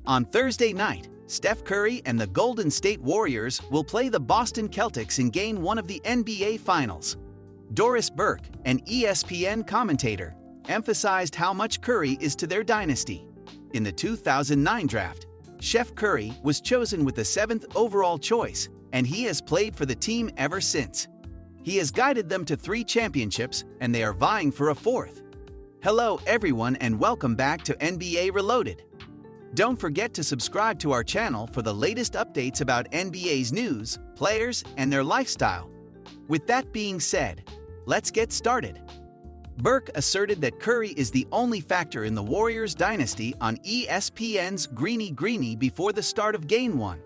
On Thursday night, Steph Curry and the Golden State Warriors will play the Boston Celtics in Game 1 of the NBA Finals. Doris Burke, an ESPN commentator, emphasized how much Curry is to their dynasty. In the 2009 draft, Steph Curry was chosen with the 7th overall choice, and he has played for the team ever since. He has guided them to 3 championships, and they are vying for a 4th. Hello everyone and welcome back to NBA Reloaded. Don't forget to subscribe to our channel for the latest updates about NBA's news, players, and their lifestyle. With that being said, let's get started. Burke asserted that Curry is the only factor in the Warriors' dynasty on ESPN's Greeny Greeny before the start of Game 1.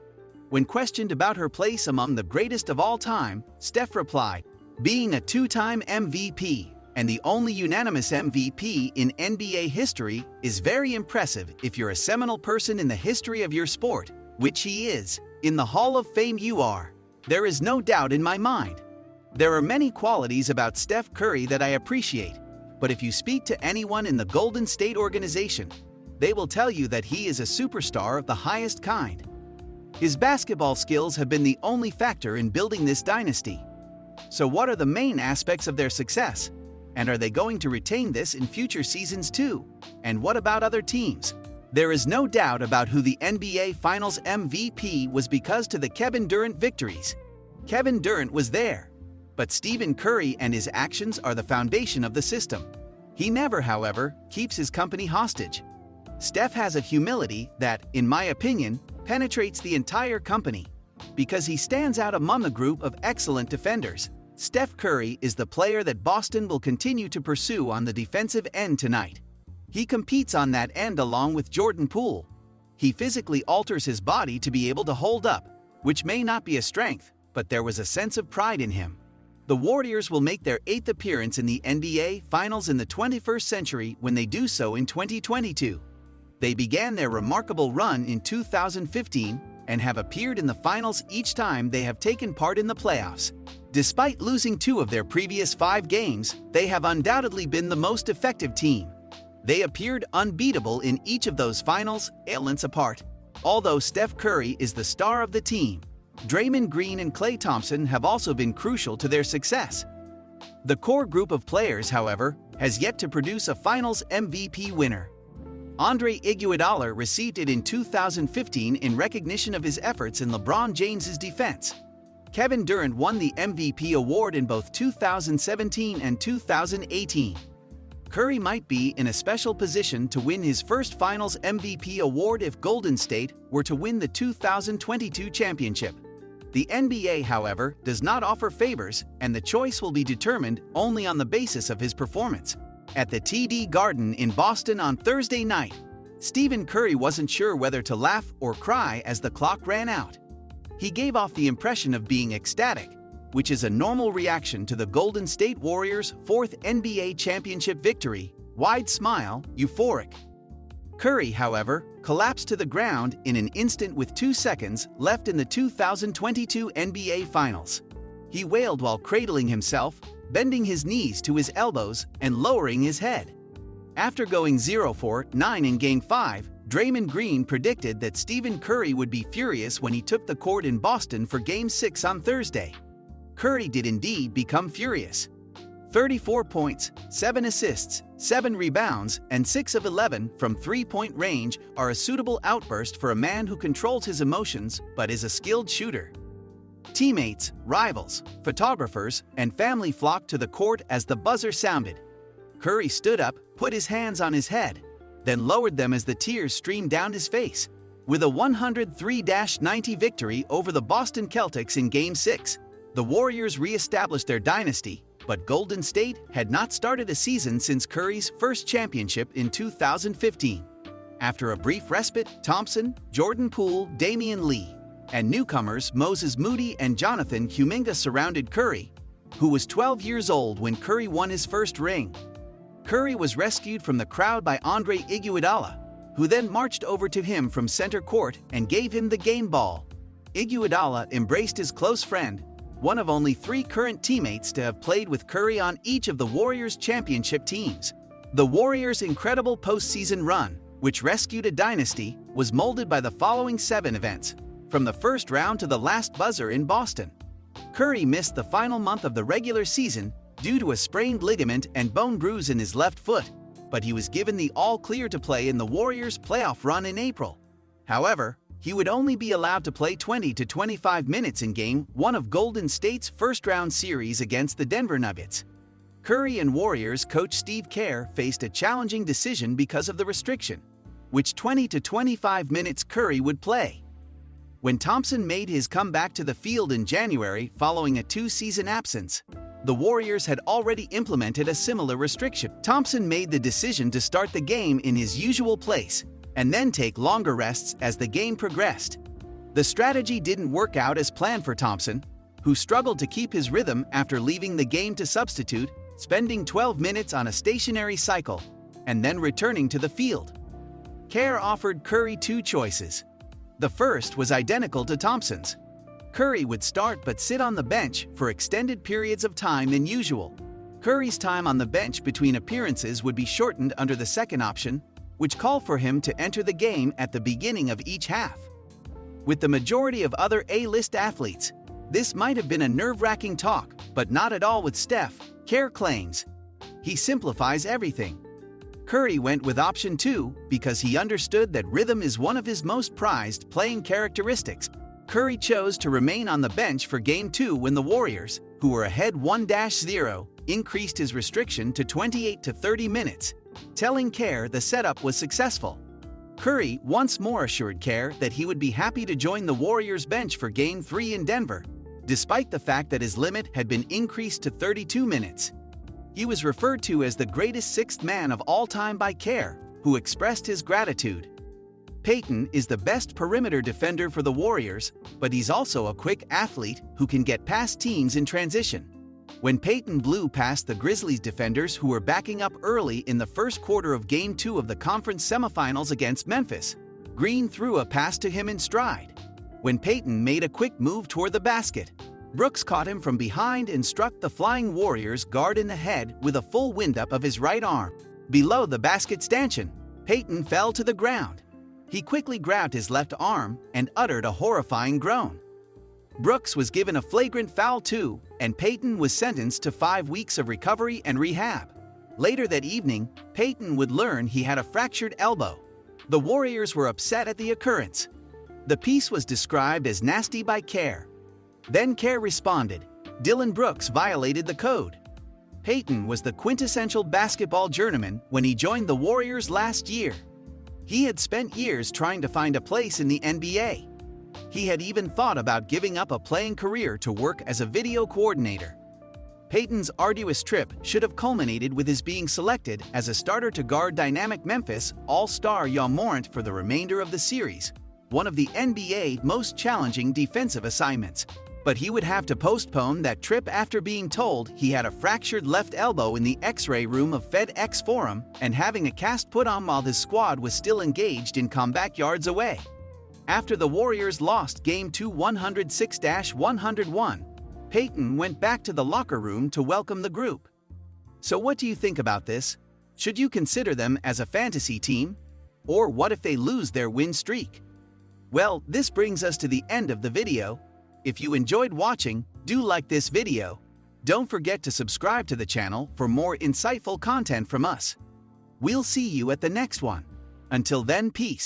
When questioned about her place among the greatest of all time, Steph replied, "Being a 2-time MVP and the only unanimous MVP in NBA history is very impressive if you're a seminal person in the history of your sport, which he is. In the Hall of Fame you are. There is no doubt in my mind. There are many qualities about Steph Curry that I appreciate, but if you speak to anyone in the Golden State organization, they will tell you that he is a superstar of the highest kind. His basketball skills have been the only factor in building this dynasty. So what are the main aspects of their success? And are they going to retain this in future seasons too? And what about other teams? There is no doubt about who the NBA Finals MVP was because to the Kevin Durant victories. Kevin Durant was there. But Stephen Curry and his actions are the foundation of the system. He never, however, keeps his company hostage. Steph has a humility that, in my opinion, penetrates the entire company. Because he stands out among the group of excellent defenders, Steph Curry is the player that Boston will continue to pursue on the defensive end tonight. He competes on that end along with Jordan Poole. He physically alters his body to be able to hold up, which may not be a strength, but there was a sense of pride in him. The Warriors will make their 8th appearance in the NBA Finals in the 21st century when they do so in 2022. They began their remarkable run in 2015 and have appeared in the finals each time they have taken part in the playoffs. Despite losing 2 of their previous 5 games, they have undoubtedly been the most effective team. They appeared unbeatable in each of those finals, ailments apart. Although Steph Curry is the star of the team, Draymond Green and Klay Thompson have also been crucial to their success. The core group of players, however, has yet to produce a Finals MVP winner. Andre Iguodala received it in 2015 in recognition of his efforts in LeBron James's defense. Kevin Durant won the MVP award in both 2017 and 2018. Curry might be in a special position to win his first Finals MVP award if Golden State were to win the 2022 championship. The NBA, however, does not offer favors, and the choice will be determined only on the basis of his performance. At the TD Garden in Boston on Thursday night, Stephen Curry wasn't sure whether to laugh or cry as the clock ran out. He gave off the impression of being ecstatic, which is a normal reaction to the Golden State Warriors' 4th NBA championship victory. Wide smile, euphoric. Curry, however, collapsed to the ground in an instant with 2 seconds left in the 2022 NBA Finals. He wailed while cradling himself, bending his knees to his elbows and lowering his head. After going 0 for 9 in Game 5, Draymond Green predicted that Stephen Curry would be furious when he took the court in Boston for Game 6 on Thursday. Curry did indeed become furious. 34 points, 7 assists, 7 rebounds, and 6 of 11 from 3-point range are a suitable outburst for a man who controls his emotions but is a skilled shooter. Teammates, rivals, photographers, and family flocked to the court as the buzzer sounded. Curry stood up, put his hands on his head, then lowered them as the tears streamed down his face. With a 103-90 victory over the Boston Celtics in Game 6, the Warriors re-established their dynasty, but Golden State had not started a season since Curry's first championship in 2015. After a brief respite, Thompson, Jordan Poole, Damian Lee, and newcomers Moses Moody and Jonathan Kuminga surrounded Curry, who was 12 years old when Curry won his first ring. Curry was rescued from the crowd by Andre Iguodala, who then marched over to him from center court and gave him the game ball. Iguodala embraced his close friend, one of only 3 current teammates to have played with Curry on each of the Warriors' championship teams. The Warriors' incredible postseason run which rescued a dynasty, was molded by the following 7 events, from the first round to the last buzzer in Boston. Curry missed the final month of the regular season due to a sprained ligament and bone bruise in his left foot, but he was given the all-clear to play in the Warriors' playoff run in April. However, he would only be allowed to play 20 to 25 minutes in Game 1 of Golden State's first-round series against the Denver Nuggets. Curry and Warriors coach Steve Kerr faced a challenging decision because of the restriction, which 20 to 25 minutes Curry would play. When Thompson made his comeback to the field in January following a 2-season absence, the Warriors had already implemented a similar restriction. Thompson made the decision to start the game in his usual place and then take longer rests as the game progressed. The strategy didn't work out as planned for Thompson, who struggled to keep his rhythm after leaving the game to substitute, spending 12 minutes on a stationary cycle, and then returning to the field. Kerr offered Curry 2 choices. The first was identical to Thompson's. Curry would start but sit on the bench for extended periods of time than usual. Curry's time on the bench between appearances would be shortened under the second option, which called for him to enter the game at the beginning of each half. With the majority of other A-list athletes, this might have been a nerve-wracking talk, but not at all with Steph, Kerr claims. He simplifies everything. Curry went with option 2 because he understood that rhythm is one of his most prized playing characteristics. Curry chose to remain on the bench for Game 2 when the Warriors, who were ahead 1-0, increased his restriction to 28 to 30 minutes, telling Kerr the setup was successful. Curry once more assured Kerr that he would be happy to join the Warriors bench for Game 3 in Denver, despite the fact that his limit had been increased to 32 minutes. He was referred to as the greatest sixth man of all time by Kerr, who expressed his gratitude. Payton is the best perimeter defender for the Warriors, but he's also a quick athlete who can get past teams in transition. When Payton blew past the Grizzlies defenders who were backing up early in the first quarter of Game 2 of the conference semifinals against Memphis, Green threw a pass to him in stride. When Payton made a quick move toward the basket, Brooks caught him from behind and struck the flying Warriors guard in the head with a full windup of his right arm. Below the basket stanchion, Payton fell to the ground. He quickly grabbed his left arm and uttered a horrifying groan. Brooks was given a flagrant foul too, and Payton was sentenced to 5 weeks of recovery and rehab. Later that evening, Payton would learn he had a fractured elbow. The Warriors were upset at the occurrence. The piece was described as nasty by Kerr. Then Kerr responded, "Dylan Brooks violated the code." Payton was the quintessential basketball journeyman when he joined the Warriors last year. He had spent years trying to find a place in the NBA. He had even thought about giving up a playing career to work as a video coordinator. Payton's arduous trip should have culminated with his being selected as a starter to guard dynamic Memphis All-Star Ja Morant for the remainder of the series, one of the NBA's most challenging defensive assignments. But he would have to postpone that trip after being told he had a fractured left elbow in the X-ray room of FedEx Forum and having a cast put on while his squad was still engaged in combat yards away. After the Warriors lost Game 2 106-101, Payton went back to the locker room to welcome the group. So what do you think about this? Should you consider them as a fantasy team? Or what if they lose their win streak? Well, this brings us to the end of the video. If you enjoyed watching, do like this video. Don't forget to subscribe to the channel for more insightful content from us. We'll see you at the next one. Until then, peace.